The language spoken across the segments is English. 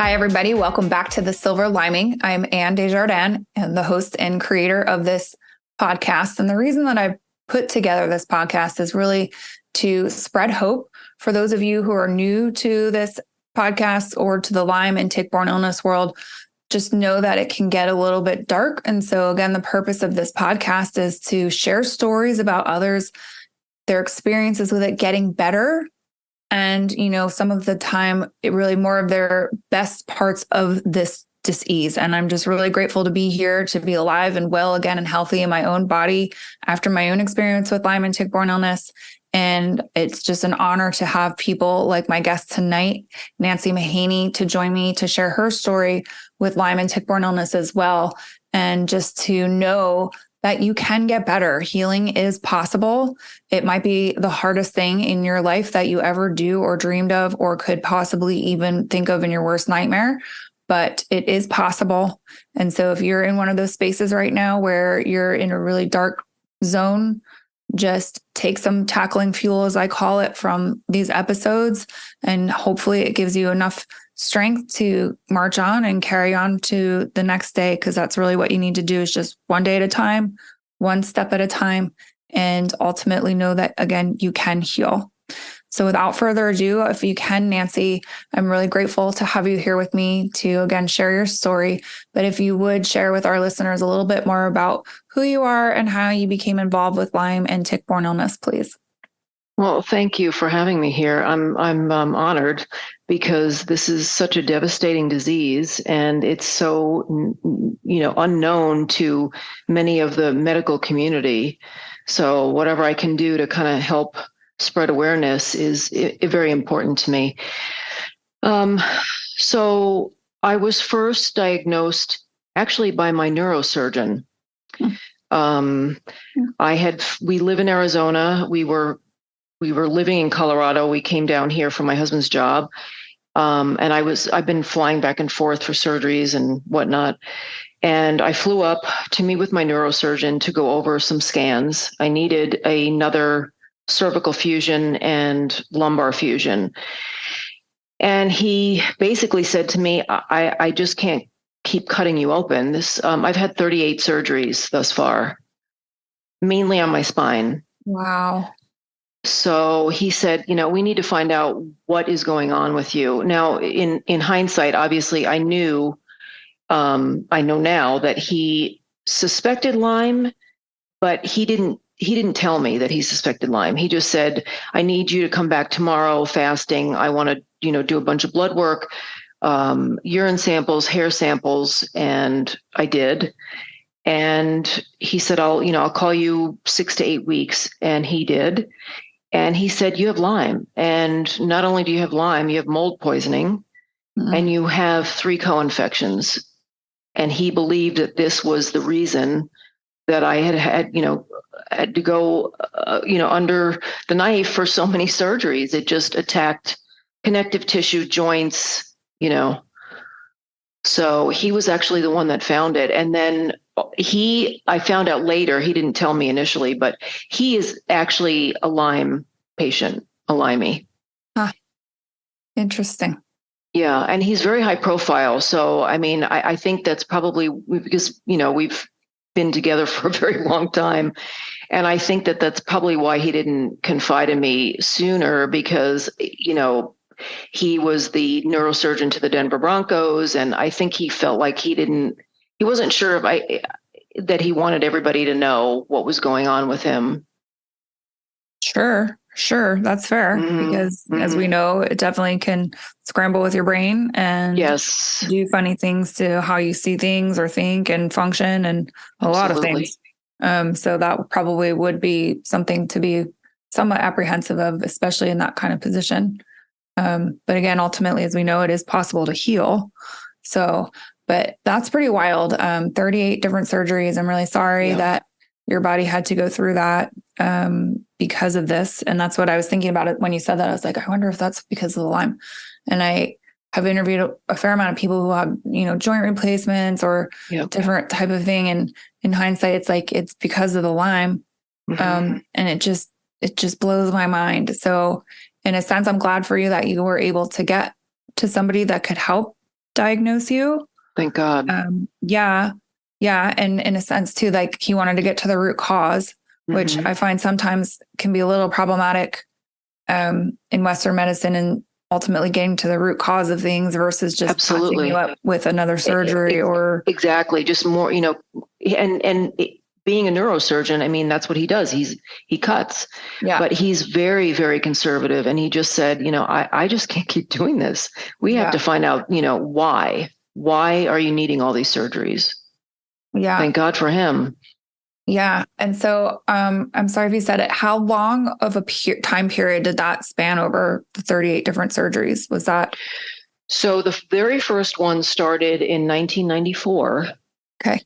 Hi, everybody. Welcome back to the Silver Lyming. I'm Anne Desjardins and the host and creator of this podcast. And the reason that I put together this podcast is really to spread hope for those of you who are new to this podcast or to the Lyme and tick-borne illness world. Just know that it can get a little bit dark. And so again, the purpose of this podcast is to share stories about others, their experiences with it getting better. And, some of the time, it really more of their best parts of this disease. And I'm just really grateful to be here, to be alive and well again and healthy in my own body after my own experience with Lyme and tick-borne illness. And it's just an honor to have people like my guest tonight, Nancy Mahany, to join me to share her story with Lyme and tick-borne illness as well. And just to know that you can get better. Healing is possible. It might be the hardest thing in your life that you ever do or dreamed of or could possibly even think of in your worst nightmare, but it is possible. And so if you're in one of those spaces right now where you're in a really dark zone, just take some tackling fuel, as I call it, from these episodes, and hopefully it gives you enough strength to march on and carry on to the next day, because that's really what you need to do, is just one day at a time, one step at a time, and ultimately know that, again, you can heal. So without further ado, if you can, Nancy, I'm really grateful to have you here with me to, again, share your story. But if you would share with our listeners a little bit more about who you are and how you became involved with Lyme and tick-borne illness, please. Well, thank you for having me here. I'm honored, because this is such a devastating disease, and it's so unknown to many of the medical community. So whatever I can do to kind of help spread awareness is very important to me. So I was first diagnosed actually by my neurosurgeon. We live in Arizona. We were living in Colorado. We came down here for my husband's job. And I've been flying back and forth for surgeries and whatnot. And I flew up to meet with my neurosurgeon to go over some scans. I needed another cervical fusion and lumbar fusion. And he basically said to me, I just can't keep cutting you open. I've had 38 surgeries thus far, mainly on my spine. Wow. So he said, we need to find out what is going on with you. Now, in hindsight, obviously, I know now that he suspected Lyme, but he didn't tell me that he suspected Lyme. He just said, I need you to come back tomorrow fasting. I want to, do a bunch of blood work, urine samples, hair samples. And I did. And he said, I'll call you 6 to 8 weeks. And he did. And he said, you have Lyme. And not only do you have Lyme, you have mold poisoning, and you have 3 co-infections. And he believed that this was the reason that I had to go, under the knife for so many surgeries. It just attacked connective tissue, joints, So he was actually the one that found it. And then I found out later, he didn't tell me initially, but he is actually a Lyme patient, a Lymey. Interesting. Yeah. And he's very high profile. So, I think that's probably because, we've been together for a very long time. And I think that that's probably why he didn't confide in me sooner, because, he was the neurosurgeon to the Denver Broncos. And I think he felt like he wasn't sure that he wanted everybody to know what was going on with him. Sure. That's fair. Because as we know, it definitely can scramble with your brain and do funny things to how you see things or think and function and a lot of things. So that probably would be something to be somewhat apprehensive of, especially in that kind of position. But again, ultimately, as we know, it is possible to heal. So, but that's pretty wild. 38 different surgeries. I'm really sorry that your body had to go through that because of this. And that's what I was thinking about it when you said that. I was like, I wonder if that's because of the Lyme. And I have interviewed a fair amount of people who have, joint replacements or different type of thing. And in hindsight, it's like, it's because of the Lyme. And it just blows my mind. So in a sense, I'm glad for you that you were able to get to somebody that could help diagnose you. Thank God. Yeah. Yeah. And in a sense too, like he wanted to get to the root cause, which I find sometimes can be a little problematic in Western medicine, and ultimately getting to the root cause of things versus just patching you up with another surgery or exactly. Just more, being a neurosurgeon, I mean, that's what he does. He cuts, but he's very, very conservative. And he just said, I just can't keep doing this. We have to find out, why are you needing all these surgeries? Yeah. Thank God for him. Yeah. And so I'm sorry if you said it. How long of a time period did that span over the 38 different surgeries? Was that? So the very first one started in 1994. Okay.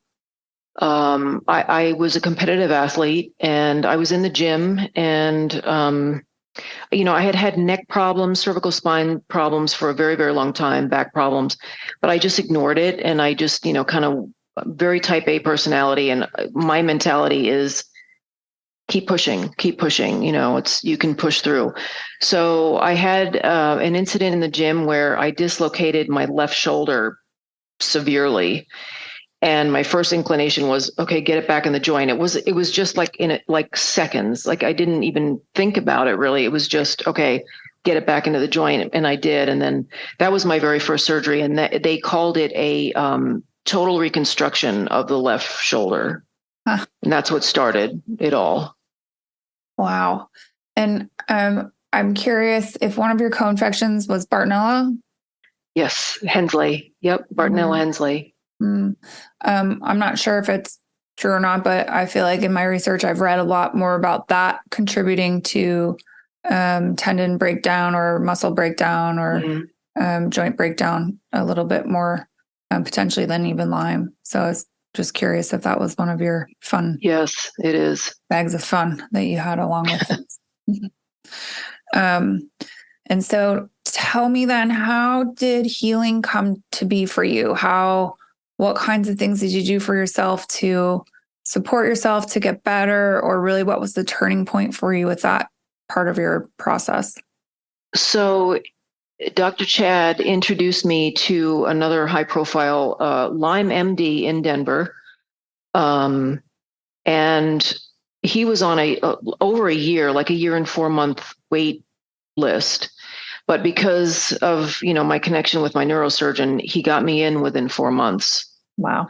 I was a competitive athlete, and I was in the gym, and, I had neck problems, cervical spine problems for a very, very long time, back problems, but I just ignored it. And I just, kind of very type A personality. And my mentality is keep pushing, you can push through. So I had an incident in the gym where I dislocated my left shoulder severely. And my first inclination was, okay, get it back in the joint. It was just like seconds. Like I didn't even think about it really. It was just, okay, get it back into the joint. And I did. And then that was my very first surgery. And they called it a total reconstruction of the left shoulder. Huh. And that's what started it all. Wow. And I'm curious if one of your co-infections was Bartonella? Yes, Hensley. Yep, Bartonella Hensley. I'm not sure if it's true or not, but I feel like in my research, I've read a lot more about that contributing to tendon breakdown or muscle breakdown or joint breakdown a little bit more potentially than even Lyme. So I was just curious if that was one of your fun. Yes, it is. Bags of fun that you had along with it. And so tell me then, how did healing come to be for you? What kinds of things did you do for yourself to support yourself to get better? Or really, what was the turning point for you with that part of your process? So Dr. Chad introduced me to another high profile Lyme MD in Denver. And he was on over a year, like a year and 4 month wait list. But because of, my connection with my neurosurgeon, he got me in within 4 months. Wow.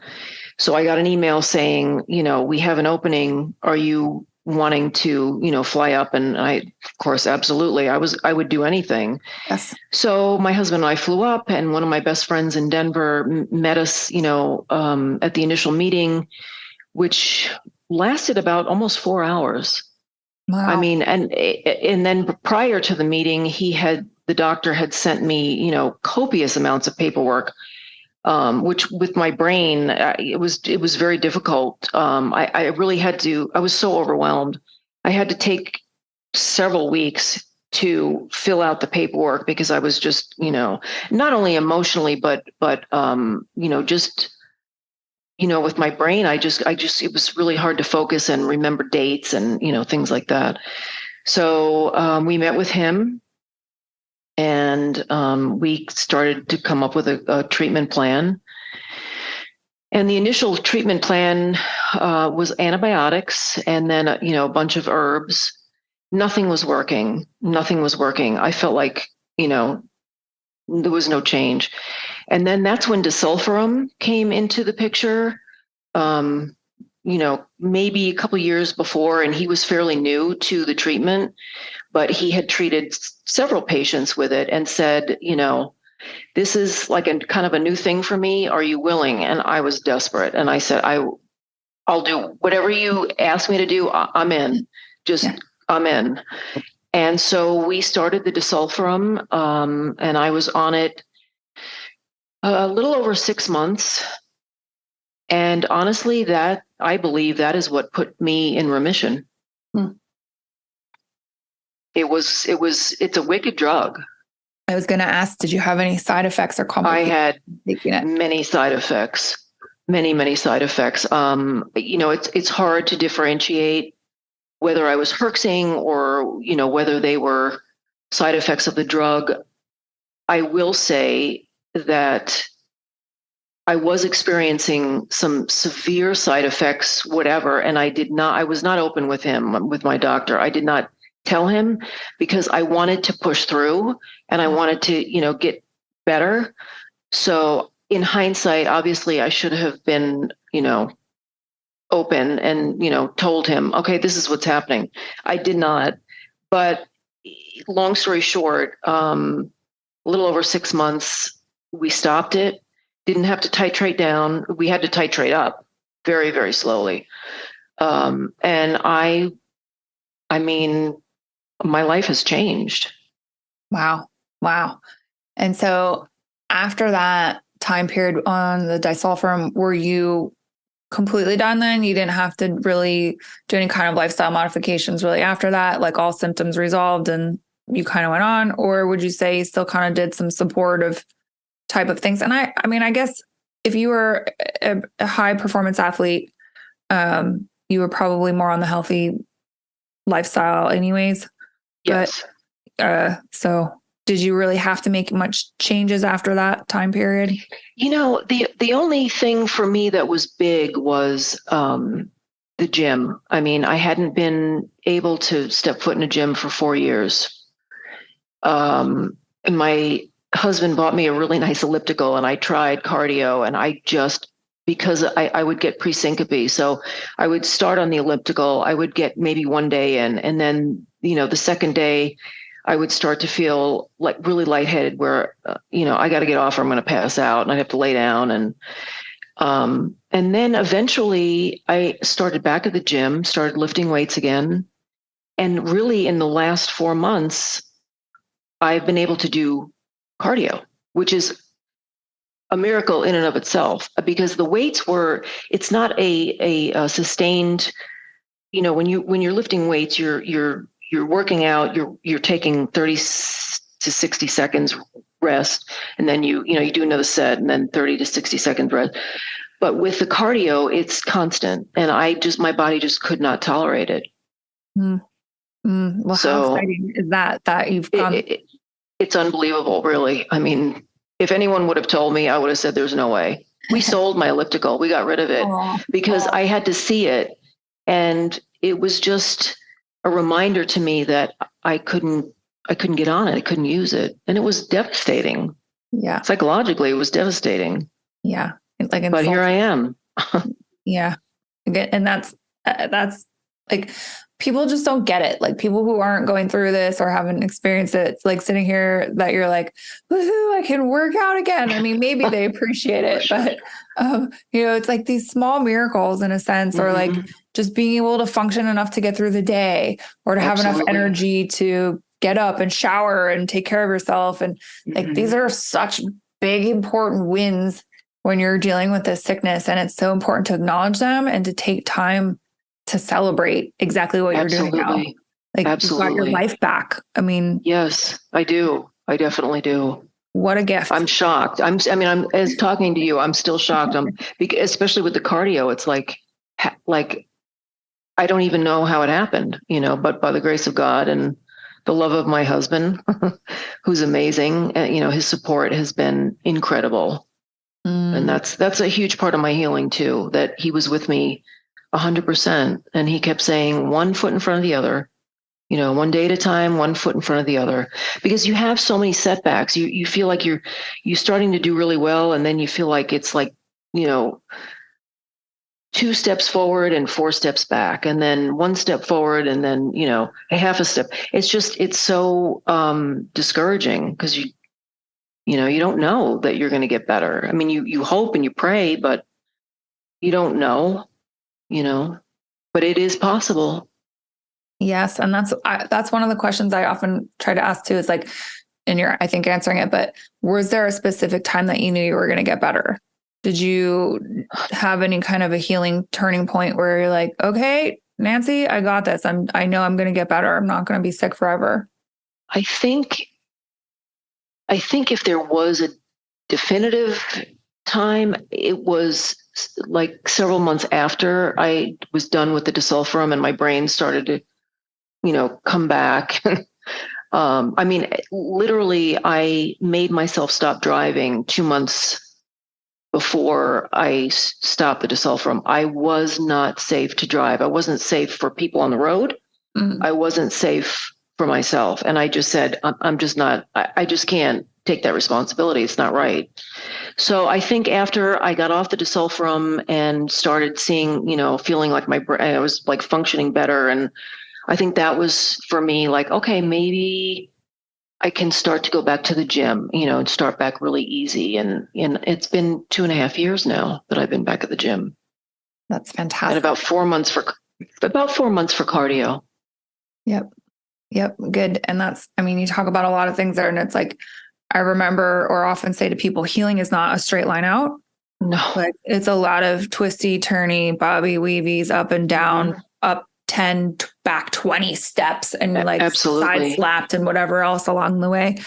So I got an email saying, we have an opening. Are you wanting to, fly up? And I, of course, absolutely. I would do anything. Yes. So my husband and I flew up, and one of my best friends in Denver met us, at the initial meeting, which lasted about almost 4 hours. Wow. I mean, and then prior to the meeting, the doctor had sent me, copious amounts of paperwork, which with my brain, it was very difficult. I really I was so overwhelmed. I had to take several weeks to fill out the paperwork because I was just, not only emotionally, but just, with my brain, it was really hard to focus and remember dates and, things like that. So we met with him, and we started to come up with a treatment plan. And the initial treatment plan was antibiotics and then, a bunch of herbs. Nothing was working. I felt like, there was no change. And then that's when disulfiram came into the picture, maybe a couple of years before, and he was fairly new to the treatment, but he had treated several patients with it and said, this is like a kind of a new thing for me. Are you willing? And I was desperate. And I said, I'll do whatever you ask me to do. I'm in. I'm in. And so we started the disulfiram, and I was on it a little over 6 months. And honestly, I believe that is what put me in remission. It's a wicked drug. I was going to ask, did you have any side effects or complications? I had many side effects, many side effects. It's hard to differentiate whether I was herxing or, whether they were side effects of the drug. I will say that I was experiencing some severe side effects, whatever. And I was not open with him, with my doctor. I did not tell him because I wanted to push through and I wanted to, get better. So in hindsight, obviously I should have been, open and, told him, okay, this is what's happening. I did not. But long story short, a little over 6 months, we stopped it. Didn't have to titrate down. We had to titrate up very, very slowly. And I mean, my life has changed. Wow. And so after that time period on the disulfiram, were you completely done then? You didn't have to really do any kind of lifestyle modifications really after that, like all symptoms resolved and you kind of went on? Or would you say you still kind of did some supportive type of things? And I mean, I guess if you were a high performance athlete, you were probably more on the healthy lifestyle anyways. Yes. But, so did you really have to make much changes after that time period? The only thing for me that was big was the gym. I mean, I hadn't been able to step foot in a gym for 4 years. And my husband bought me a really nice elliptical and I tried cardio and because I would get presyncope. So I would start on the elliptical. I would get maybe one day in, and then, the second day I would start to feel like really lightheaded where, I got to get off or I'm going to pass out and I'd have to lay down. And then eventually I started back at the gym, started lifting weights again. And really in the last 4 months, I've been able to do cardio, which is a miracle in and of itself, because the weights it's not a sustained, when you're lifting weights, you're working out, you're taking 30 to 60 seconds rest. And then you do another set and then 30 to 60 seconds rest. But with the cardio, it's constant. And my body just could not tolerate it. Well, so, how exciting is that you've gone? It's unbelievable, really. I mean, if anyone would have told me, I would have said, there's no way. We sold my elliptical. We got rid of it because I had to see it. And it was just a reminder to me that I couldn't get on it. I couldn't use it. And it was devastating. Yeah. Psychologically, it was devastating. Yeah. But here I am. Yeah. And that's like, people just don't get it. Like people who aren't going through this or haven't experienced it, it's like sitting here that you're like, woohoo, I can work out again. I mean, maybe they appreciate it, but it's like these small miracles in a sense, or like just being able to function enough to get through the day, or to have enough energy to get up and shower and take care of yourself. And like, these are such big, important wins when you're dealing with this sickness. And it's so important to acknowledge them and to take time to celebrate exactly what you're doing now. Like, absolutely. You got your life back. I mean, yes, I do. I definitely do. What a gift. I'm shocked. I'm as talking to you, I'm still shocked. Especially with the cardio, it's like I don't even know how it happened, but by the grace of God and the love of my husband, who's amazing, his support has been incredible. And that's a huge part of my healing too, that he was with me 100%. And he kept saying, one foot in front of the other, one day at a time, one foot in front of the other, because you have so many setbacks. You feel like you're starting to do really well. And then you feel like it's like, 2 steps forward and 4 steps back, and then 1 step forward. And then, a half a step. It's so discouraging because you don't know that you're going to get better. I mean, you hope and you pray, but you don't know. But it is possible. Yes. And that's one of the questions I often try to ask too, is like, and you're, I think, answering it, but was there a specific time that you knew you were going to get better? Did you have any kind of a healing turning point where you're like, okay, Nancy, I got this. I know I'm going to get better. I'm not going to be sick forever. I think if there was a definitive time, it was like several months after I was done with the disulfiram and my brain started to, come back. Literally, I made myself stop driving 2 months before I stopped the disulfiram. I was not safe to drive. I wasn't safe for people on the road. Mm. I wasn't safe for myself. And I just said, I'm just not, I just can't take that responsibility. It's not right. So I think after I got off the disulfiram and started seeing, feeling like my brain, I was like functioning better. And I think that was for me like, okay, maybe I can start to go back to the gym, and start back really easy. And it's been 2.5 years now that I've been back at the gym. That's fantastic. And about 4 months for cardio. Yep. Good. And you talk about a lot of things there, and it's like, I remember or often say to people, healing is not a straight line out. No. Like it's a lot of twisty, turny, bobby weavies, up and down, up 10, back 20 steps, and like absolutely side slapped and whatever else along the way.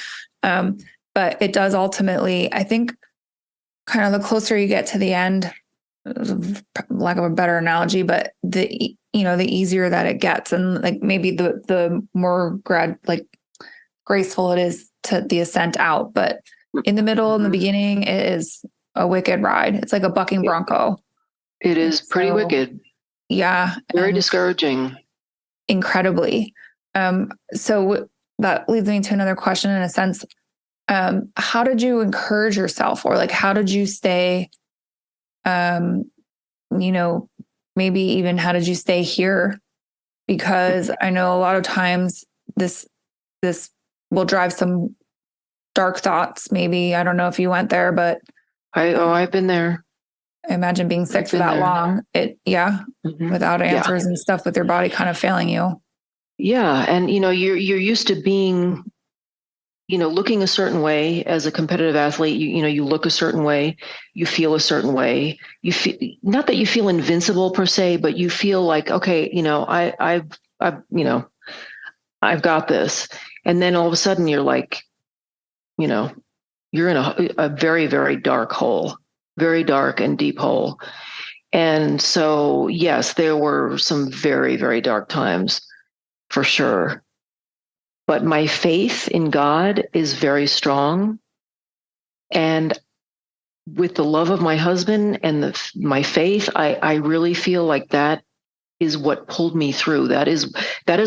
But it does ultimately, I think, kind of the closer you get to the end, lack of a better analogy, but the easier that it gets, and like maybe the more graceful it is to the ascent out. But in the middle and the beginning, it is a wicked ride. It's like a bucking bronco. It is pretty wicked. Yeah. Very discouraging. Incredibly. So that leads me to another question in a sense. How did you encourage yourself, or like, how did you stay, maybe even how did you stay here? Because I know a lot of times this will drive some dark thoughts. Maybe, I don't know if you went there, but I've been there. I imagine being sick for that long, without answers and stuff, with your body kind of failing you. Yeah. And, you're used to being, looking a certain way as a competitive athlete. You look a certain way, you feel a certain way. You feel, not that you feel invincible per se, but you feel like, okay, I've got this. And then all of a sudden you're like, you're in a very, very dark hole, very dark and deep hole. And so, yes, there were some very, very dark times for sure. But my faith in God is very strong. And with the love of my husband and my faith, I really feel like that is what pulled me through. That is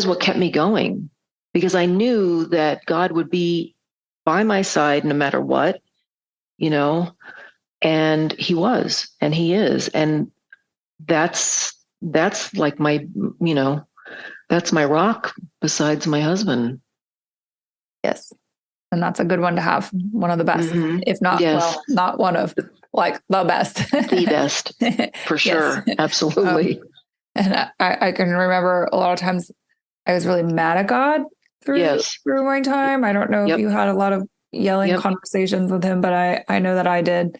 what kept me going, because I knew that God would be by my side no matter what, and he was, and he is. And that's like my, that's my rock besides my husband. Yes. And that's a good one to have. One of the best, if not, not one of, like, the best. The best, for sure. Yes. Absolutely. And I can remember a lot of times I was really mad at God through my time. I don't know if you had a lot of yelling conversations with him, but I know that I did.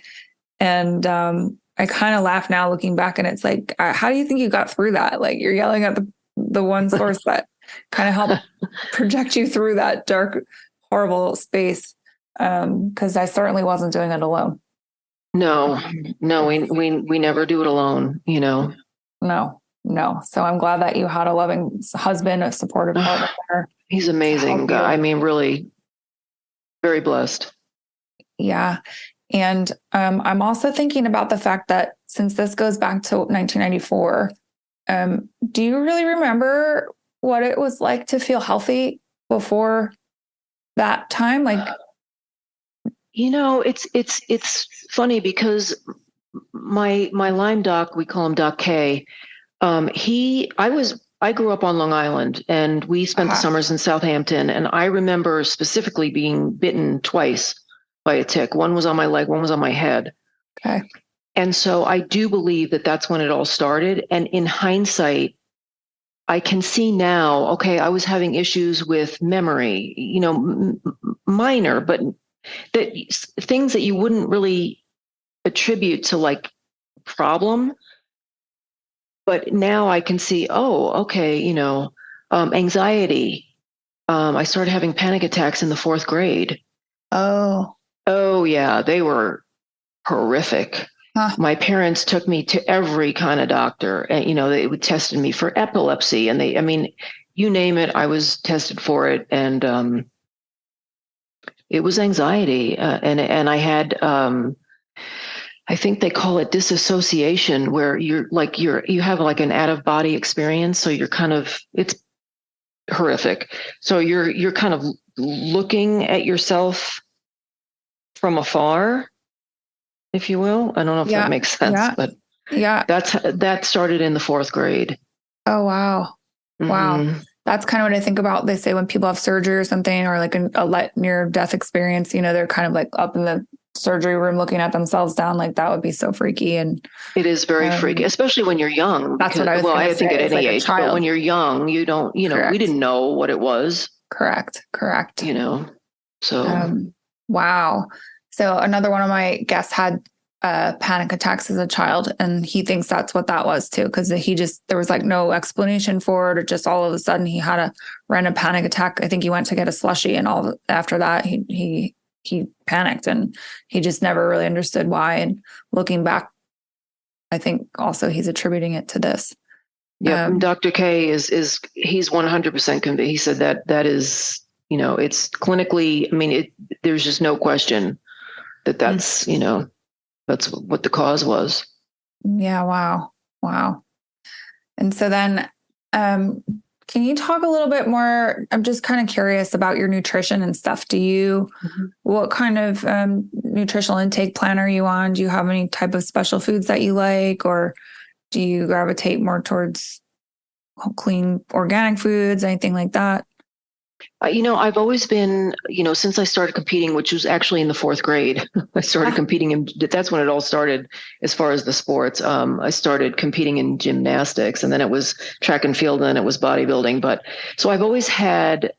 And I kind of laugh now looking back, and it's like, how do you think you got through that? Like, you're yelling at the one source that kind of helped project you through that dark, horrible space. Because I certainly wasn't doing it alone. No, we never do it alone, No. So I'm glad that you had a loving husband, a supportive partner. He's amazing. I mean, really very blessed. Yeah. And I'm also thinking about the fact that since this goes back to 1994, do you really remember what it was like to feel healthy before that time? Like, it's funny because my Lyme doc, we call him Doc K. I grew up on Long Island, and we spent the summers in Southampton. And I remember specifically being bitten twice by a tick. One was on my leg, one was on my head. Okay. And so I do believe that that's when it all started. And in hindsight, I can see now, okay, I was having issues with memory, minor, but things that you wouldn't really attribute to like problem. But now I can see, okay, anxiety. I started having panic attacks in the 4th grade. Oh yeah, they were horrific. My parents took me to every kind of doctor, and they would tested me for epilepsy, and you name it, I was tested for it, and it was anxiety, and I had I think they call it disassociation, where you have like an out of body experience. So you're kind of, it's horrific. So you're kind of looking at yourself from afar, if you will. I don't know if that makes sense, but that started in the 4th grade. Oh, wow. Wow. Mm-hmm. That's kind of what I think about. They say when people have surgery or something, or like a near death experience, they're kind of like up in the surgery room looking at themselves down. Like that would be so freaky. And it is very freaky, especially when you're young. That's what I was I think at any like age, but when you're young, you don't, we didn't know what it was. Correct. So. Wow. So another one of my guests had panic attacks as a child, and he thinks that's what that was too, because there was like no explanation for it, or just all of a sudden he had a random panic attack. I think he went to get a slushie, and after that he panicked, and he just never really understood why. And looking back, I think also he's attributing it to this. Yeah, Dr. K he's 100% convinced. He said that is, it's clinically, I mean, there's just no question that's, that's what the cause was. Yeah. Wow. And so then, can you talk a little bit more? I'm just kind of curious about your nutrition and stuff. What kind of nutritional intake plan are you on? Do you have any type of special foods that you like, or do you gravitate more towards clean organic foods, anything like that? I've always been, since I started competing, which was actually in the 4th grade, I started competing that's when it all started as far as the sports. I started competing in gymnastics, and then it was track and field, and then it was bodybuilding. So I've always had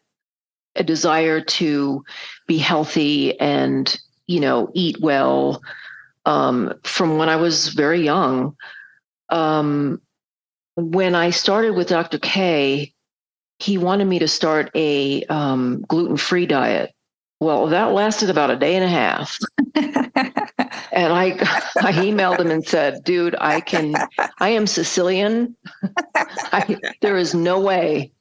a desire to be healthy and, eat well, from when I was very young. When I started with Dr. K, he wanted me to start a gluten-free diet. Well, that lasted about a day and a half. And I emailed him and said, dude, I am Sicilian. There is no way.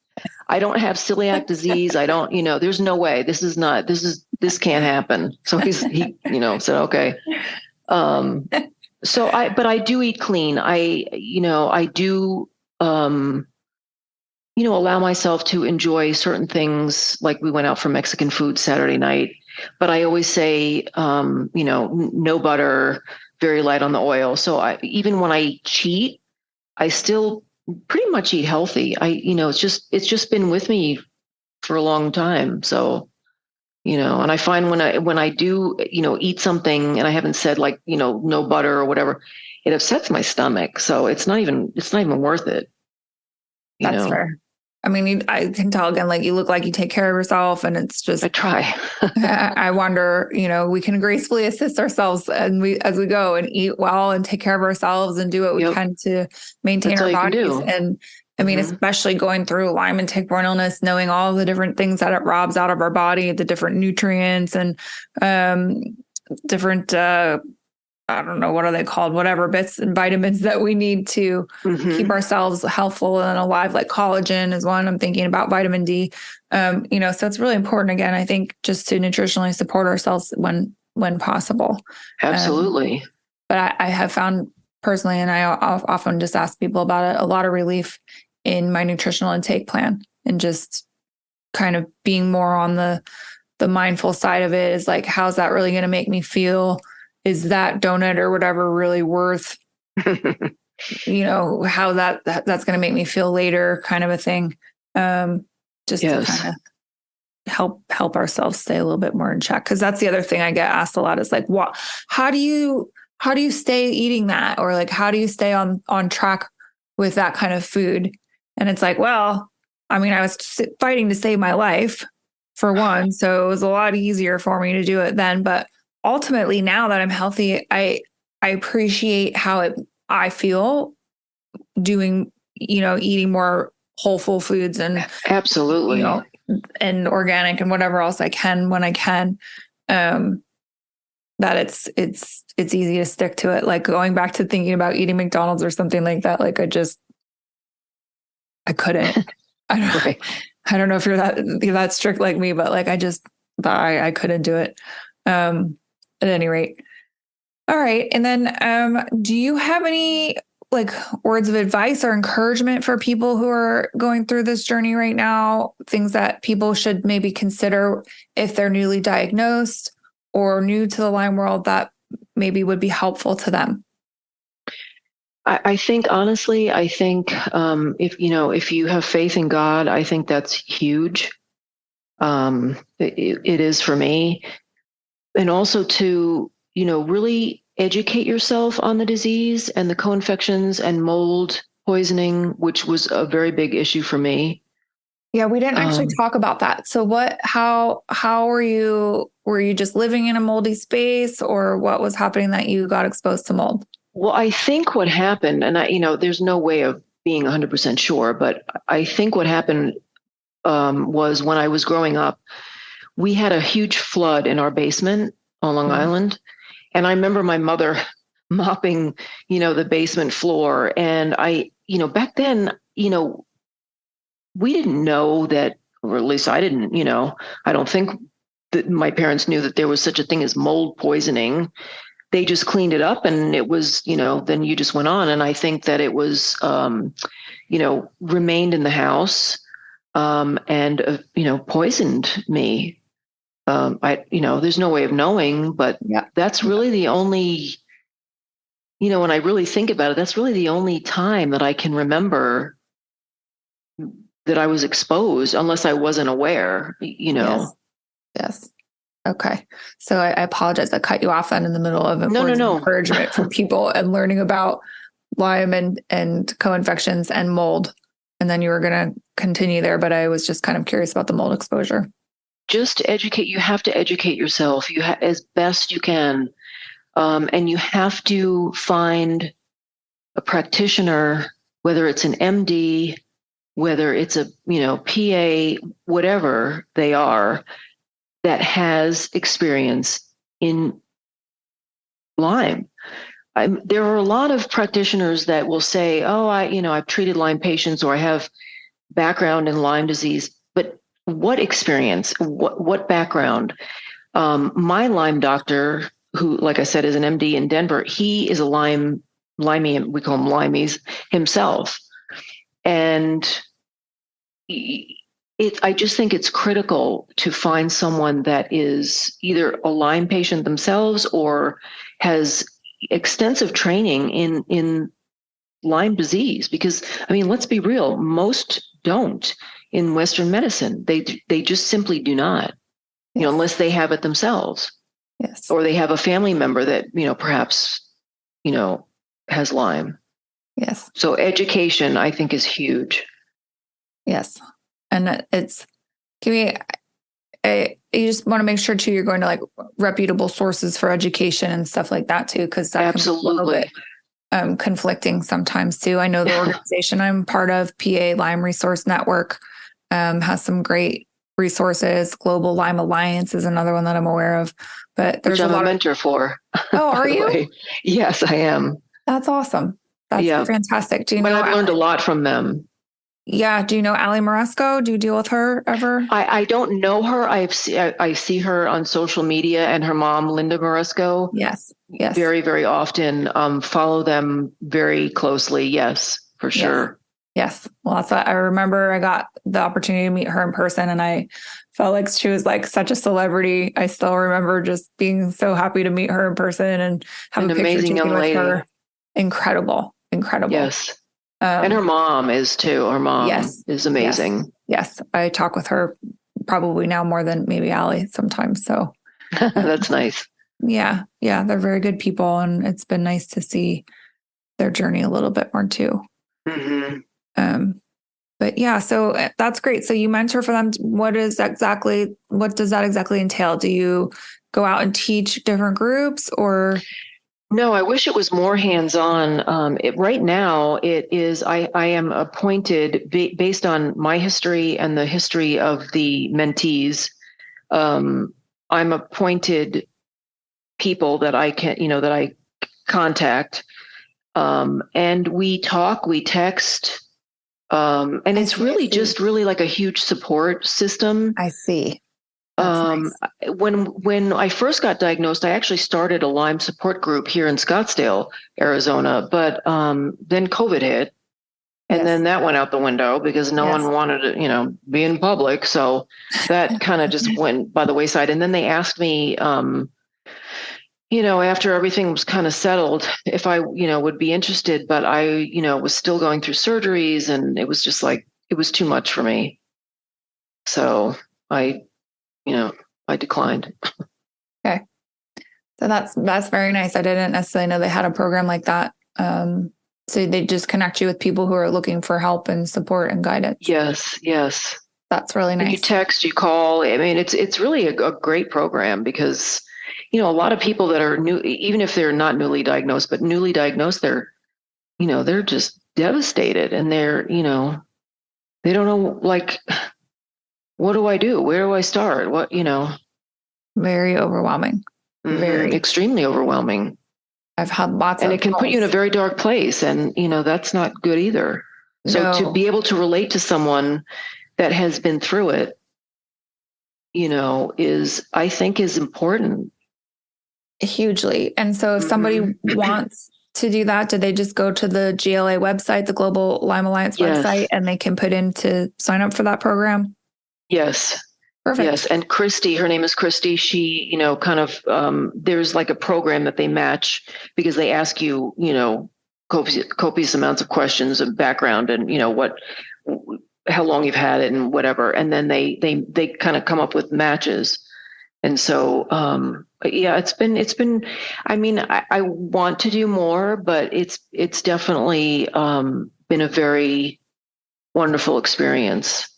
I don't have celiac disease. I don't, there's no way. This can't happen. So he said, okay. But I do eat clean. I do, allow myself to enjoy certain things. Like we went out for Mexican food Saturday night, but I always say, no butter, very light on the oil. So even when I cheat, I still pretty much eat healthy. It's just been with me for a long time. So, and I find when I do, eat something and I haven't said like, no butter or whatever, it upsets my stomach. So it's not even worth it. That's fair. I mean, I can tell again, like you look like you take care of yourself, and it's just, I try. I wonder, we can gracefully assist ourselves as we go and eat well and take care of ourselves and do what we can to maintain our bodies. And I mean, especially going through Lyme and tick-borne illness, knowing all the different things that it robs out of our body, the different nutrients and different, I don't know, what are they called? Whatever bits and vitamins that we need to keep ourselves healthful and alive, like collagen is one. I'm thinking about vitamin D. So it's really important, again, I think, just to nutritionally support ourselves when possible. Absolutely. But I have found personally, and I often just ask people about it, a lot of relief in my nutritional intake plan, and just kind of being more on the mindful side of it is like, how's that really going to make me feel? Is that donut or whatever really worth, how that's going to make me feel later, kind of a thing. Just to kind of help ourselves stay a little bit more in check. Cause that's the other thing I get asked a lot is like, how do you stay eating that? Or like, how do you stay on track with that kind of food? And it's like, well, I mean, I was fighting to save my life for one. So it was a lot easier for me to do it then, but ultimately, now that I'm healthy, I appreciate how I feel doing, eating more whole full foods and absolutely, and organic and whatever else I can when I can. That it's easy to stick to it. Like going back to thinking about eating McDonald's or something like that. Like I couldn't. I don't know if you're that strict like me, but like I just thought I couldn't do it. At any rate. All right. And then do you have any like words of advice or encouragement for people who are going through this journey right now? Things that people should maybe consider if they're newly diagnosed or new to the Lyme world that maybe would be helpful to them? I think honestly, if you have faith in God, I think that's huge. It is for me. And also to, really educate yourself on the disease and the co-infections and mold poisoning, which was a very big issue for me. Yeah, we didn't actually talk about that. So how were you just living in a moldy space, or what was happening that you got exposed to mold? Well, I think what happened, and there's no way of being 100% sure, but I think what happened was when I was growing up, we had a huge flood in our basement on Long Island. And I remember my mother mopping, the basement floor. And back then, we didn't know that, or at least I didn't, I don't think that my parents knew that there was such a thing as mold poisoning. They just cleaned it up and it was, then you just went on. And I think that it was, remained in the house and poisoned me. There's no way of knowing, but that's really the only, when I really think about it, that's really the only time that I can remember that I was exposed, unless I wasn't aware, Yes. Okay. So I apologize. I cut you off then in the middle of No. encouragement for people and learning about Lyme and co-infections and mold. And then you were going to continue there, but I was just kind of curious about the mold exposure. Just educate. You have to educate yourself. As best you can. And you have to find a practitioner, whether it's an MD, whether it's a, PA, whatever they are, that has experience in Lyme. There are a lot of practitioners that will say, oh, I've treated Lyme patients, or I have background in Lyme disease, but what experience, what background? My Lyme doctor, who, like I said, is an MD in Denver, he is a Lyme, we call him Lymies himself. And I just think it's critical to find someone that is either a Lyme patient themselves or has extensive training in Lyme disease, because let's be real, most don't in Western medicine. They just simply do not, unless they have it themselves. Yes. Or they have a family member that, perhaps, has Lyme. Yes. So education, I think, is huge. Yes. And you just want to make sure too, you're going to like reputable sources for education and stuff like that too, because that Absolutely. can be a little bit conflicting sometimes too. I know the organization I'm part of, PA Lyme Resource Network, has some great resources. Global Lyme Alliance is another one that I'm aware of, but there's Which I'm a mentor for. Oh, are you? Yes, I am. That's awesome. That's fantastic. But I've learned a lot from them. Yeah. Do you know Ali Moresco? Do you deal with her ever? I don't know her. I see her on social media, and her mom, Linda Moresco. Yes. Very, very often. Follow them very closely. Yes, for sure. Yes. Well, that's what I remember. I got the opportunity to meet her in person, and I felt like she was like such a celebrity. I still remember just being so happy to meet her in person and have a picture taken with her. Incredible. Yes. And her mom is too. Her mom is amazing. Yes. I talk with her probably now more than maybe Ali sometimes. So that's nice. Yeah. They're very good people. And it's been nice to see their journey a little bit more too. Mm-hmm. But yeah, so that's great. So you mentor for them. What does that exactly entail? Do you go out and teach different groups, or? No, I wish it was more hands-on. Right now, it is. I am appointed based on my history and the history of the mentees. I'm appointed people that I contact, and we talk, we text, and it's really just like a huge support system. I see. Nice. When I first got diagnosed, I actually started a Lyme support group here in Scottsdale, Arizona, but then COVID hit. And then that went out the window because no one wanted to, be in public. So that kind of just went by the wayside. And then they asked me, after everything was kind of settled, if I, would be interested, but I, was still going through surgeries, and it was just like, it was too much for me. So I declined. Okay. So that's very nice. I didn't necessarily know they had a program like that. So they just connect you with people who are looking for help and support and guidance. Yes. That's really nice. You text, you call. I mean, it's really a great program because, a lot of people that are new, even if they're not newly diagnosed, but newly diagnosed, they're just devastated, and they're, they don't know, like, what do I do? Where do I start? What, Very overwhelming. Very extremely overwhelming. I've had lots and of it can put you in a very dark place, and that's not good either. So to be able to relate to someone that has been through it, I think is important. Hugely. And so if somebody wants to do that, do they just go to the GLA website, the Global Lyme Alliance website, and they can put in to sign up for that program? Yes. Perfect. Yes. And Christy, her name is Christy. She, kind of, there's like a program that they match because they ask you, copious amounts of questions and background and, how long you've had it and whatever. And then they kind of come up with matches. And so, it's been, I mean, I want to do more, but it's definitely, been a very wonderful experience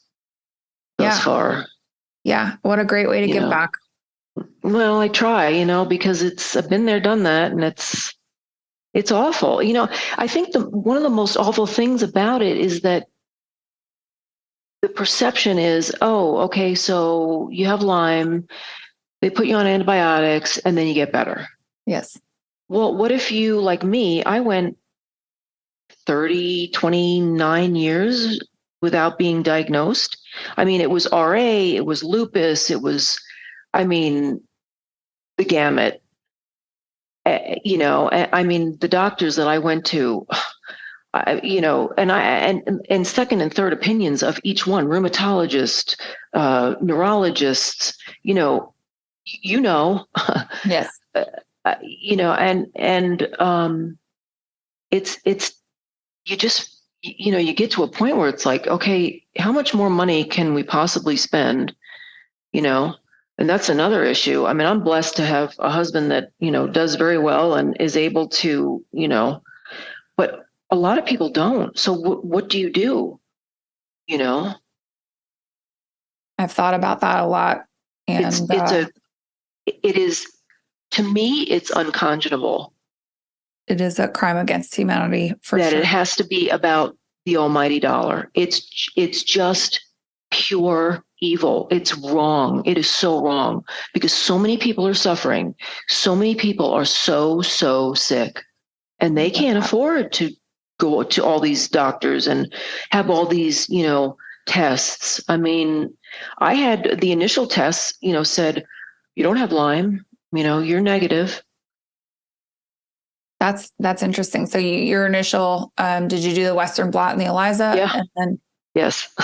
thus far. Yeah. What a great way to give back. Well, I try, because I've been there, done that, and it's awful. I think one of the most awful things about it is that the perception is, oh, okay, so you have Lyme, they put you on antibiotics, and then you get better. Yes. Well, what if you, like me, I went 29 years without being diagnosed. I mean, it was RA, it was lupus, it was, the gamut. I mean, the doctors that I went to, and second and third opinions of each one, rheumatologist, neurologists, Yes. It's you just, you get to a point where it's like, okay, how much more money can we possibly spend? And that's another issue. I mean, I'm blessed to have a husband that, does very well and is able to, but a lot of people don't. So what do you do? I've thought about that a lot. And it is, to me, it's unconscionable. It is a crime against humanity for that sure. It has to be about the almighty dollar. It's just pure evil. It's wrong. It is so wrong because so many people are suffering. So many people are so sick, and they can't afford to go to all these doctors and have all these, tests. I mean, I had the initial tests, said, you don't have Lyme, you're negative. That's interesting. So your initial, did you do the Western blot and the ELISA? Yeah. And then, yes.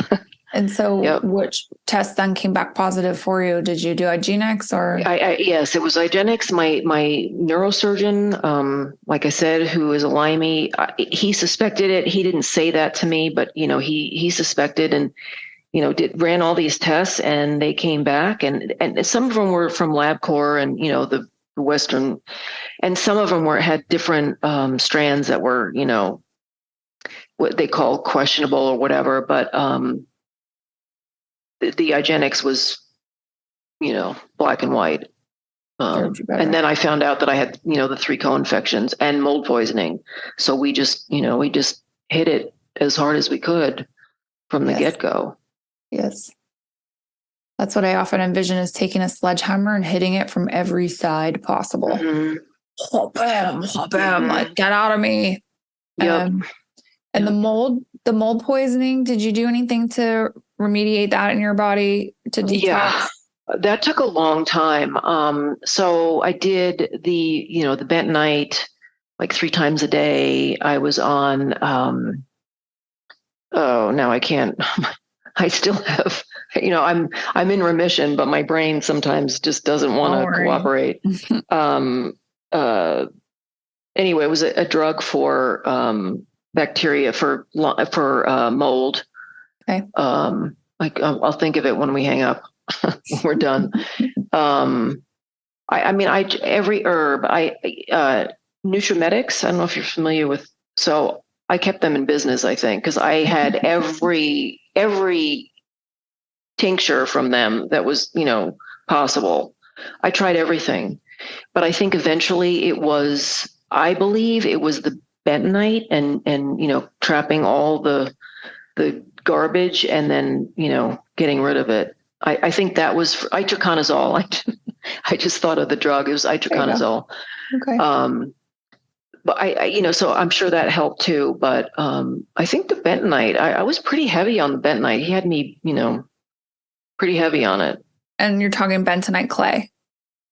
And so which test then came back positive for you? Did you do IGeneX or? Yes, it was IGeneX. My neurosurgeon, like I said, who is a Lyme, he suspected it. He didn't say that to me, but, he suspected and, ran all these tests and they came back and some of them were from LabCorp and, the Western, and some of them had different strands that were, what they call questionable or whatever. But the IGeneX was, black and white. And then I found out that I had, the 3 co-infections and mold poisoning. So we just hit it as hard as we could from the get-go. Yes. That's what I often envision is taking a sledgehammer and hitting it from every side possible. Mm-hmm. Oh, bam, like get out of me. Yep. And the mold poisoning, did you do anything to remediate that in your body to detox? That took a long time. So I did the bentonite like 3 times a day. I was on, oh, now I can't, I still have, I'm in remission, but my brain sometimes just doesn't want to cooperate. Anyway, it was a drug for bacteria for mold. Okay. I'll think of it when we hang up. We're done. Every herb, Nutrimetics. I don't know if you're familiar with. So I kept them in business, I think, because I had every tincture from them that was, possible. I tried everything, but I think eventually I believe it was the bentonite and trapping all the garbage and then, getting rid of it. I think that was itraconazole. I just thought of the drug. It was itraconazole. Okay. But so I'm sure that helped too. But I think the bentonite, I was pretty heavy on the bentonite. He had me, pretty heavy on it. And you're talking bentonite clay?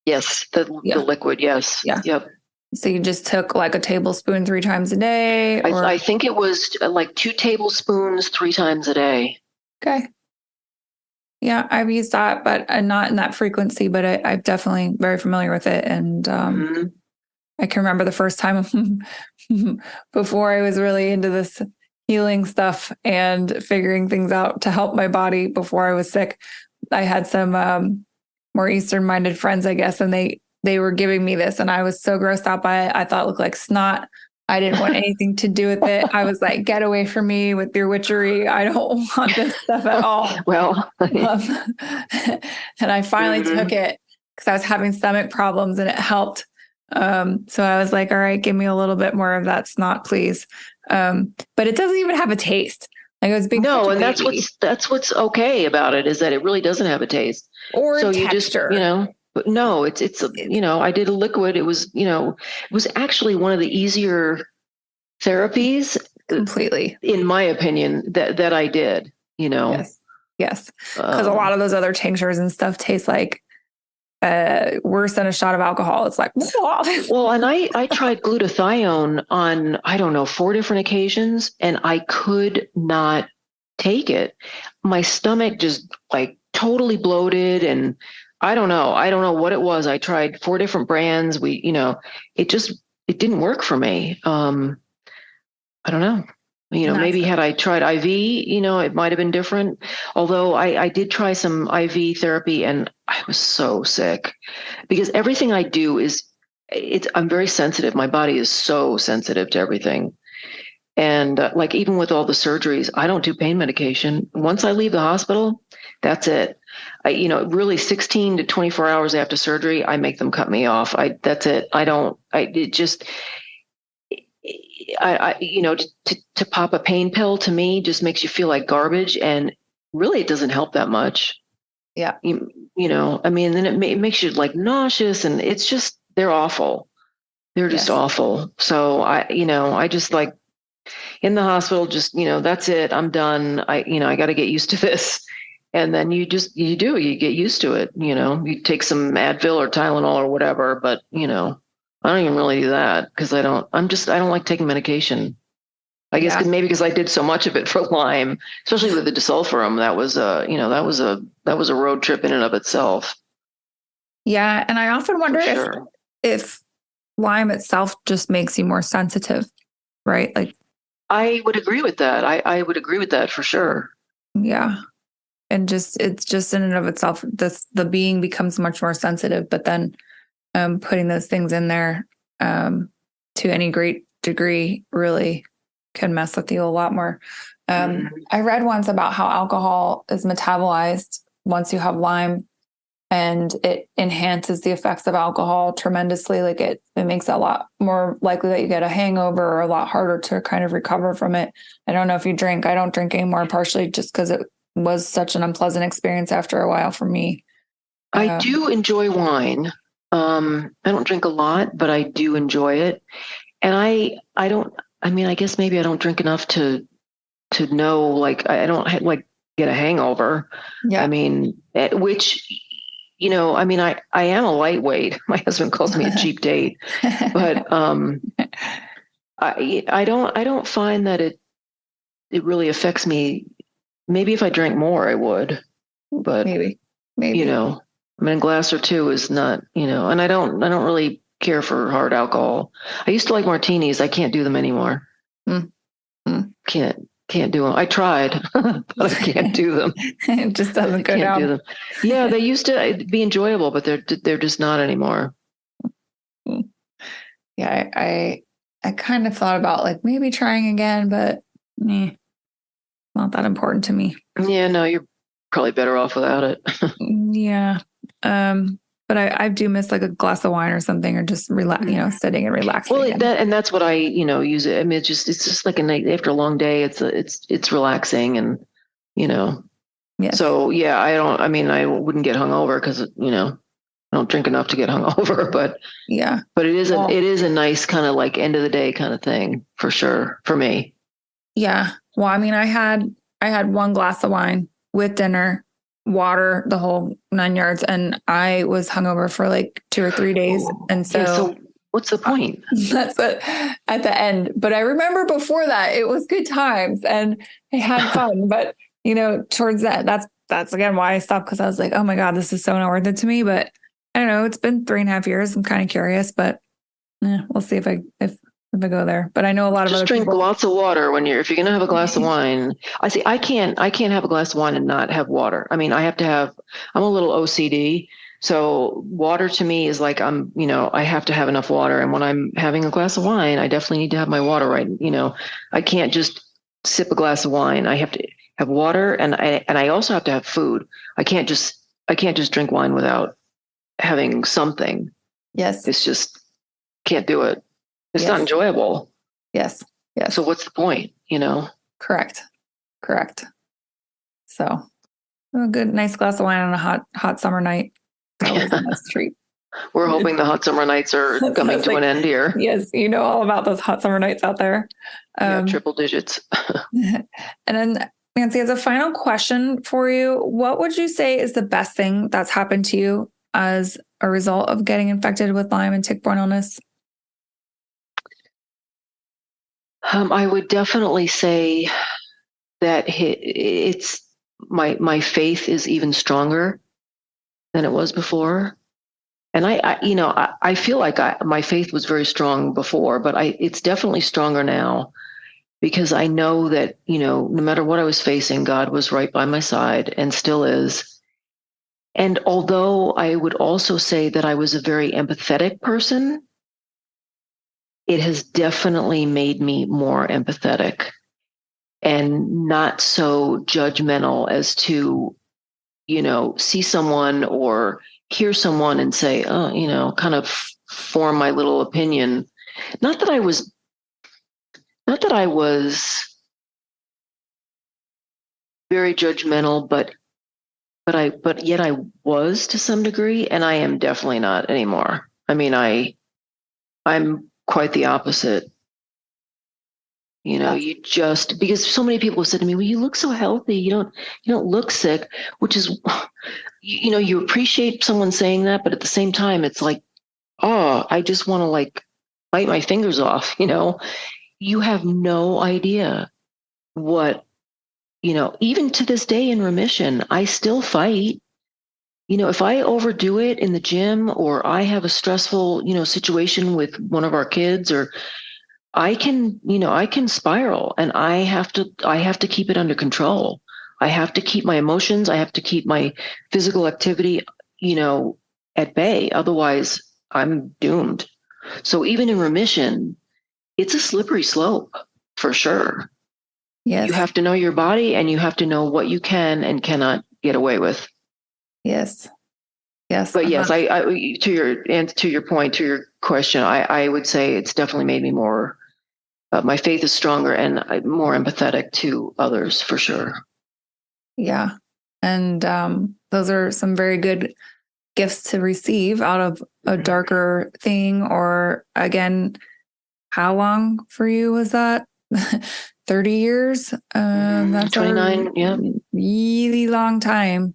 Yes, the liquid. Yes. Yeah. Yep. So you just took like a tablespoon 3 times a day? Or? I think it was like 2 tablespoons 3 times a day. Okay. Yeah, I've used that, but not in that frequency, but I'm definitely very familiar with it. And I can remember the first time before I was really into this healing stuff and figuring things out to help my body before I was sick. I had some more Eastern-minded friends, I guess, and they were giving me this, and I was so grossed out by it. I thought it looked like snot. I didn't want anything to do with it. I was like, get away from me with your witchery. I don't want this stuff at all. Well, and I finally took it because I was having stomach problems and it helped. So I was like, all right, give me a little bit more of that snot, please. But it doesn't even have a taste. Like it was being and that's what's okay about it is that it really doesn't have a taste or so texture. You just, but no, it's I did a liquid. It was, it was actually one of the easier therapies completely, in my opinion, that I did, Yes. Because a lot of those other tinctures and stuff taste like worse than a shot of alcohol. It's like, well, and I tried glutathione on, I don't know, 4 different occasions and I could not take it. My stomach just like totally bloated and I don't know what it was. I tried 4 different brands. It didn't work for me. I don't know. Maybe had I tried IV, it might have been different. Although I did try some IV therapy and I was so sick because everything I do I'm very sensitive. My body is so sensitive to everything. And like even with all the surgeries, I don't do pain medication. Once I leave the hospital, that's it. Really 16 to 24 hours after surgery, I make them cut me off. That's it. To pop a pain pill to me just makes you feel like garbage. And really it doesn't help that much. Yeah. Then it makes you like nauseous and it's just, they're awful. They're just awful. So I just like in the hospital, just, that's it. I'm done. I got to get used to this. And then you get used to it. You take some Advil or Tylenol or whatever, but I don't even really do that because I don't like taking medication. I guess maybe because I did so much of it for Lyme, especially with the disulfiram. That was a road trip in and of itself. Yeah. And I often wonder if Lyme itself just makes you more sensitive, right? Like, I would agree with that. I would agree with that for sure. Yeah. And it's just in and of itself, the being becomes much more sensitive, but then putting those things in there to any great degree really can mess with you a lot more. I read once about how alcohol is metabolized once you have Lyme, and it enhances the effects of alcohol tremendously. Like it makes it a lot more likely that you get a hangover or a lot harder to kind of recover from it. I don't know if you drink. I don't drink anymore, partially just because it was such an unpleasant experience after a while for me. I do enjoy wine. I don't drink a lot, but I do enjoy it. And I guess maybe I don't drink enough to know, like, I don't like get a hangover. Yeah. Which, I mean, I am a lightweight. My husband calls me a cheap date, but I don't find that it really affects me. Maybe if I drank more, I would, but maybe. I mean, a glass or two is not, and I don't really care for hard alcohol. I used to like martinis. I can't do them anymore. Mm-hmm. Can't do them. I tried, but I can't do them. It just doesn't go Can't down. do them. Yeah, they used to be enjoyable, but they're just not anymore. Yeah, I kind of thought about like maybe trying again, but not that important to me. Yeah, no, you're probably better off without it. Yeah. But I do miss like a glass of wine or something, or just relax, sitting and relaxing. Well, that's what I, use it. I mean, it's just like a night after a long day. It's relaxing, and Yes. So yeah, I wouldn't get hungover because I don't drink enough to get hungover, but it is a nice kind of like end of the day kind of thing for sure for me. Yeah. Well, I mean, I had one glass of wine with dinner, water, the whole 9 yards, and I was hungover for like 2 or 3 days. And so what's the point? That's it at the end. But I remember before that, it was good times and I had fun. But towards that's again why I stopped, because I was like, oh my God, this is so not worth it to me. But I don't know. It's been 3.5 years. I'm kind of curious, but we'll see if I go there. But I know a lot of other drink people. Lots of water if you're gonna have a glass of wine. I can't have a glass of wine and not have water. I mean, I'm a little OCD. So water to me is like I have to have enough water. And when I'm having a glass of wine, I definitely need to have my water right. I can't just sip a glass of wine. I have to have water, and I also have to have food. I can't just drink wine without having something. Yes. It's just can't do it. It's not enjoyable. Yes. So what's the point, Correct. So a good, nice glass of wine on a hot summer night. That was a nice treat. We're hoping the hot summer nights are coming to an end here. Yes, all about those hot summer nights out there. Triple digits. And then, Nancy, as a final question for you, what would you say is the best thing that's happened to you as a result of getting infected with Lyme and tick-borne illness? I would definitely say that it's my faith is even stronger than it was before. And I feel like my faith was very strong before, but it's definitely stronger now, because I know that, no matter what I was facing, God was right by my side and still is. And although I would also say that I was a very empathetic person, it has definitely made me more empathetic and not so judgmental as to, see someone or hear someone and say, oh, kind of form my little opinion. Not that I was very judgmental, but yet I was to some degree, and I am definitely not anymore. I mean, I'm quite the opposite. Because so many people have said to me, well, you look so healthy. You don't look sick, which is, you appreciate someone saying that, but at the same time, it's like, oh, I just want to like bite my fingers off. You have no idea what, even to this day in remission, I still fight. If I overdo it in the gym, or I have a stressful, situation with one of our kids, or I can spiral, and I have to keep it under control. I have to keep my emotions. I have to keep my physical activity, at bay. Otherwise, I'm doomed. So even in remission, it's a slippery slope for sure. Yes. You have to know your body, and you have to know what you can and cannot get away with. Yes. But yes, to your point, to your question, I would say it's definitely made me more. My faith is stronger, and I'm more empathetic to others for sure. Yeah, and those are some very good gifts to receive out of a darker thing. Or again, how long for you was that? 30 years. That's 29. Yeah, really long time.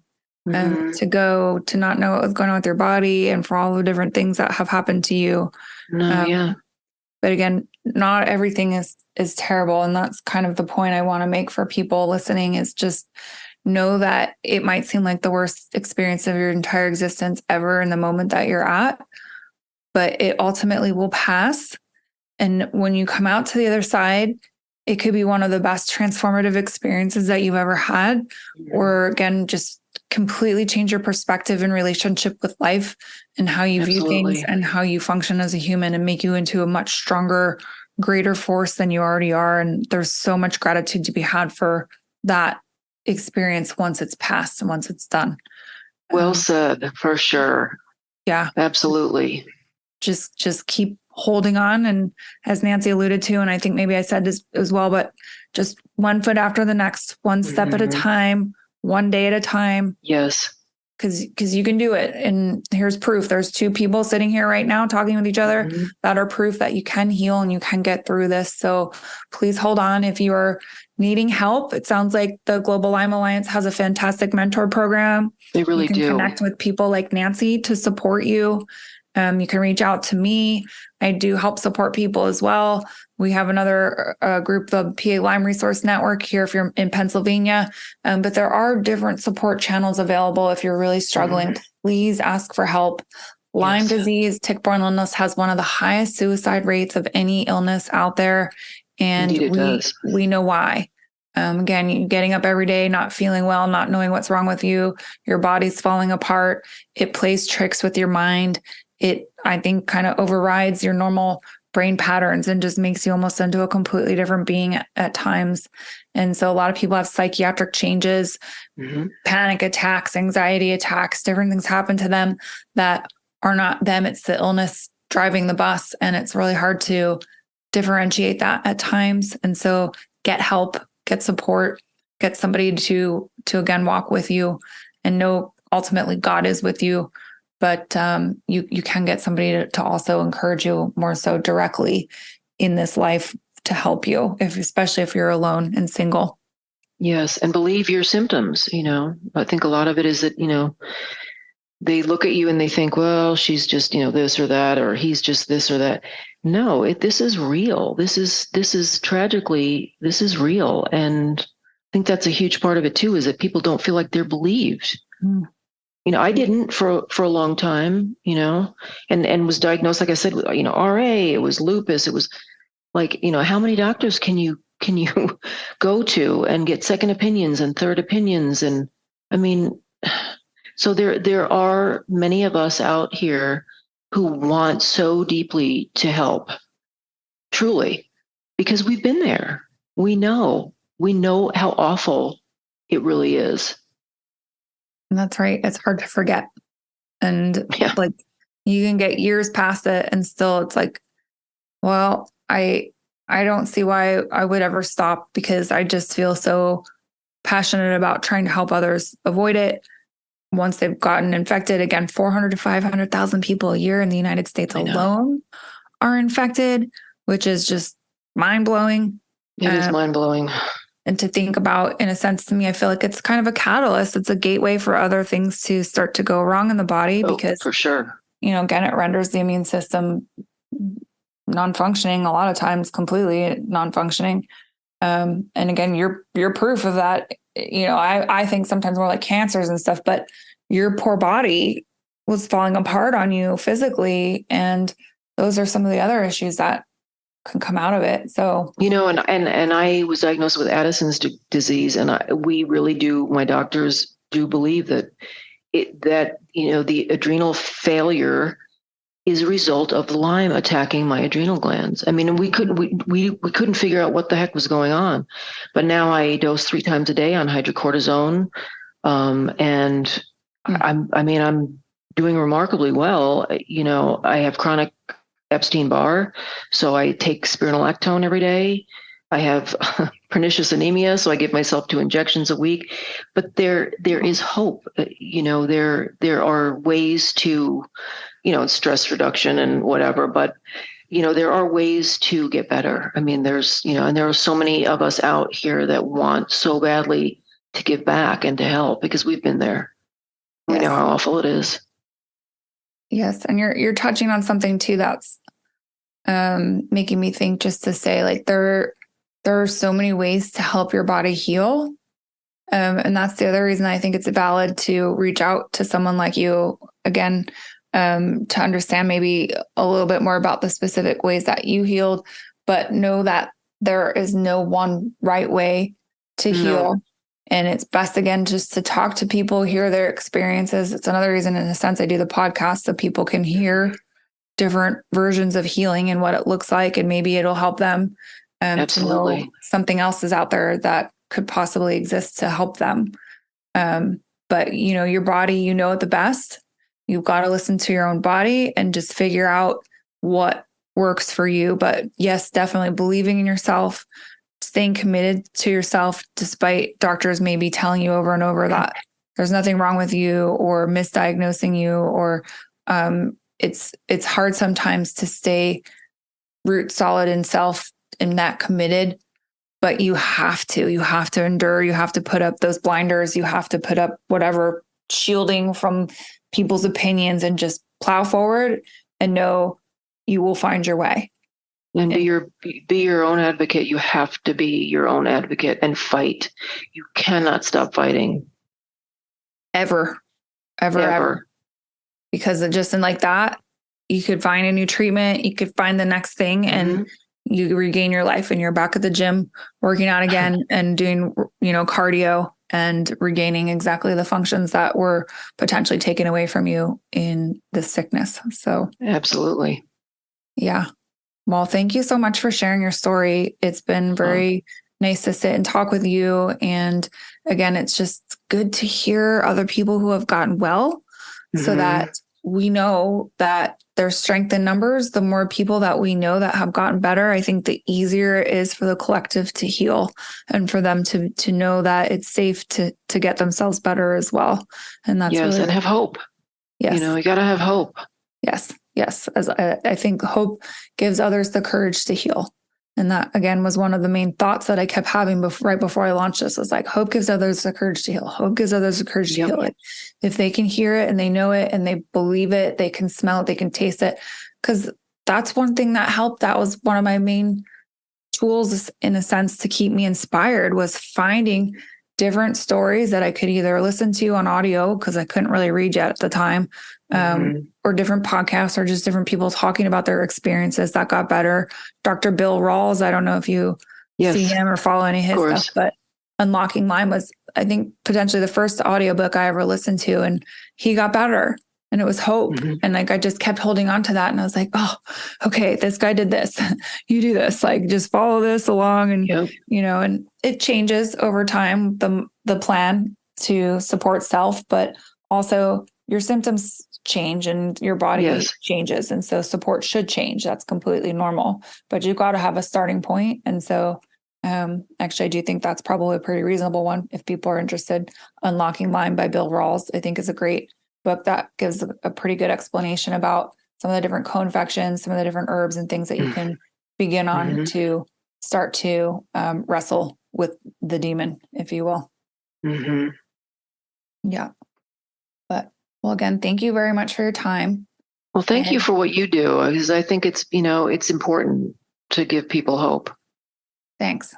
to go to not know what was going on with your body and for all the different things that have happened to you. But again, not everything is terrible. And that's kind of the point I want to make for people listening, is just know that it might seem like the worst experience of your entire existence ever in the moment that you're at, but it ultimately will pass. And when you come out to the other side, it could be one of the best transformative experiences that you've ever had, or again, just completely change your perspective and relationship with life and how you view things and how you function as a human, and make you into a much stronger, greater force than you already are. And there's so much gratitude to be had for that experience once it's passed and once it's done. Well said, for sure. Yeah, absolutely. Just keep holding on. And as Nancy alluded to, and I think maybe I said this as well, but just one foot after the next, one step at a time, one day at a time. Yes. Because you can do it. And here's proof. There's two people sitting here right now talking with each other that are proof that you can heal and you can get through this. So please hold on. If you are needing help, it sounds like the Global Lyme Alliance has a fantastic mentor program. They really do. You can connect with people like Nancy to support you. You can reach out to me. I do help support people as well. We have another group, the PA Lyme Resource Network here if you're in Pennsylvania. But there are different support channels available if you're really struggling. Please ask for help. Lyme disease, tick-borne illness, has one of the highest suicide rates of any illness out there. And we know why. Again, getting up every day, not feeling well, not knowing what's wrong with you, your body's falling apart. It plays tricks with your mind. It, I think, kind of overrides your normal brain patterns and just makes you almost into a completely different being at times. And so a lot of people have psychiatric changes, panic attacks, anxiety attacks, different things happen to them that are not them. It's the illness driving the bus. And it's really hard to differentiate that at times. And so get help, get support, get somebody to again, walk with you, and know ultimately God is with you. But you can get somebody to also encourage you more so directly in this life to help you, especially if you're alone and single. Yes. And believe your symptoms. I think a lot of it is that, they look at you and they think, well, she's just, this or that, or he's just this or that. No, this is real. This is tragically, this is real. And I think that's a huge part of it too, is that people don't feel like they're believed. I didn't for a long time, and was diagnosed, like I said, with, RA, it was lupus. It was like, how many doctors can you go to and get second opinions and third opinions? And I mean, so there are many of us out here who want so deeply to help, truly, because we've been there. We know how awful it really is. And that's right. It's hard to forget. And like, you can get years past it and still it's like, well, I don't see why I would ever stop, because I just feel so passionate about trying to help others avoid it once they've gotten infected. Again, 400 to 500,000 people a year in the United States alone are infected, which is just mind blowing. It is mind blowing. And to think about, in a sense, to me, I feel like it's kind of a catalyst. It's a gateway for other things to start to go wrong in the body, because for sure, again, it renders the immune system non-functioning, a lot of times completely non-functioning. And again, you're proof of that. I think sometimes more like cancers and stuff, but your poor body was falling apart on you physically. And those are some of the other issues that can come out of it. So, and I was diagnosed with Addison's disease, and we really do, my doctors do believe that the adrenal failure is a result of Lyme attacking my adrenal glands. I mean, we couldn't figure out what the heck was going on, but now I dose 3 times a day on hydrocortisone. And I'm doing remarkably well. I have chronic Epstein-Barr, so I take spironolactone every day. I have pernicious anemia, so I give myself 2 injections a week. But there is hope. There are ways to, stress reduction and whatever. But there are ways to get better. I mean, and there are so many of us out here that want so badly to give back and to help, because we've been there. We know how awful it is. Yes. And you're touching on something too that's making me think, just to say, like, there are so many ways to help your body heal. And that's the other reason I think it's valid to reach out to someone like you again, to understand maybe a little bit more about the specific ways that you healed, but know that there is no one right way to heal. And it's best, again, just to talk to people, hear their experiences. It's another reason, in a sense, I do the podcast, so people can hear different versions of healing and what it looks like. And maybe it'll help them to know something else is out there that could possibly exist to help them. But, your body, it the best. You've got to listen to your own body and just figure out what works for you. But yes, definitely believing in yourself, staying committed to yourself, despite doctors maybe telling you over and over that there's nothing wrong with you or misdiagnosing you, or it's hard sometimes to stay root solid in self and that committed, but you have to endure. You have to put up those blinders. You have to put up whatever shielding from people's opinions and just plow forward and know you will find your way. And be your own advocate. You have to be your own advocate and fight. You cannot stop fighting. Ever. Because just in like that, you could find a new treatment. You could find the next thing, and you regain your life, and you're back at the gym working out again and doing, cardio and regaining exactly the functions that were potentially taken away from you in this sickness. So absolutely. Yeah. Well, thank you so much for sharing your story. It's been very nice to sit and talk with you. And again, it's just good to hear other people who have gotten well, so that we know that there's strength in numbers. The more people that we know that have gotten better, I think the easier it is for the collective to heal and for them to know that it's safe to get themselves better as well. And that's really, and have hope. Yes. You got to have hope. Yes. As I think hope gives others the courage to heal. And that, again, was one of the main thoughts that I kept having right before I launched this, was like, hope gives others the courage to heal. Hope gives others the courage to heal it. If they can hear it and they know it and they believe it, they can smell it, they can taste it. Because that's one thing that helped. That was one of my main tools, in a sense, to keep me inspired, was finding different stories that I could either listen to on audio, because I couldn't really read yet at the time, or different podcasts, or just different people talking about their experiences that got better. Dr. Bill Rawls, I don't know if you see him or follow any of his stuff, but Unlocking Lyme was, I think, potentially the first audiobook I ever listened to, and he got better, and it was hope. And like, I just kept holding on to that. And I was like, oh, okay, this guy did this. You do this, like, just follow this along. And, and it changes over time, the plan to support self, but also your symptoms change and your body changes. And so support should change. That's completely normal, but you've got to have a starting point. And so actually, I do think that's probably a pretty reasonable one. If people are interested, Unlocking Lyme by Bill Rawls, I think, is a great book that gives a pretty good explanation about some of the different co-infections, some of the different herbs and things that you can begin on to start to wrestle with the demon, if you will. Yeah. But, well, again, thank you very much for your time. Well, thank you for what you do, because I think it's, it's important to give people hope. Thanks.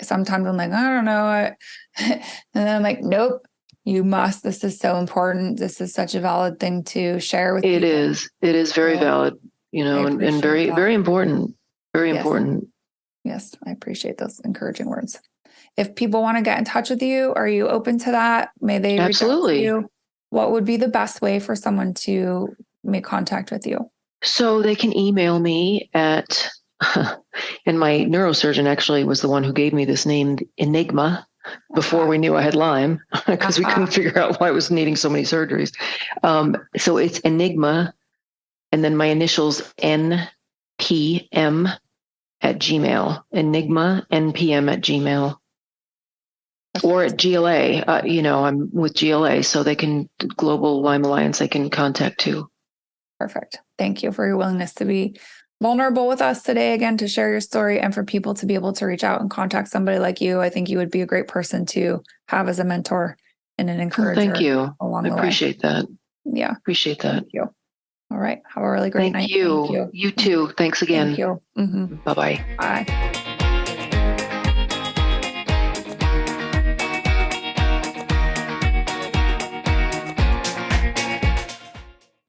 Sometimes I'm like, I don't know. And then I'm like, nope, you must. This is so important. This is such a valid thing to share with people. It is very valid, and very, very important. Very important. Yes, I appreciate those encouraging words. If people want to get in touch with you, are you open to that? May they reach out to you? What would be the best way for someone to make contact with you? So they can email me at, and my neurosurgeon actually was the one who gave me this name, Enigma, before we knew I had Lyme, because we couldn't figure out why I was needing so many surgeries. So it's Enigma, and then my initials NPM at Gmail, Enigma NPM at Gmail. Or at GLA, I'm with GLA, so they can, Global Lyme Alliance, they can contact too. Perfect. Thank you for your willingness to be vulnerable with us today, again, to share your story, and for people to be able to reach out and contact somebody like you. I think you would be a great person to have as a mentor and an encourager. Thank you. Along I the appreciate that. Yeah. Appreciate that. Thank you. All right. Have a really great night. Thank you. Thank you. You too. Thanks again. Thank you. Bye-bye. Bye.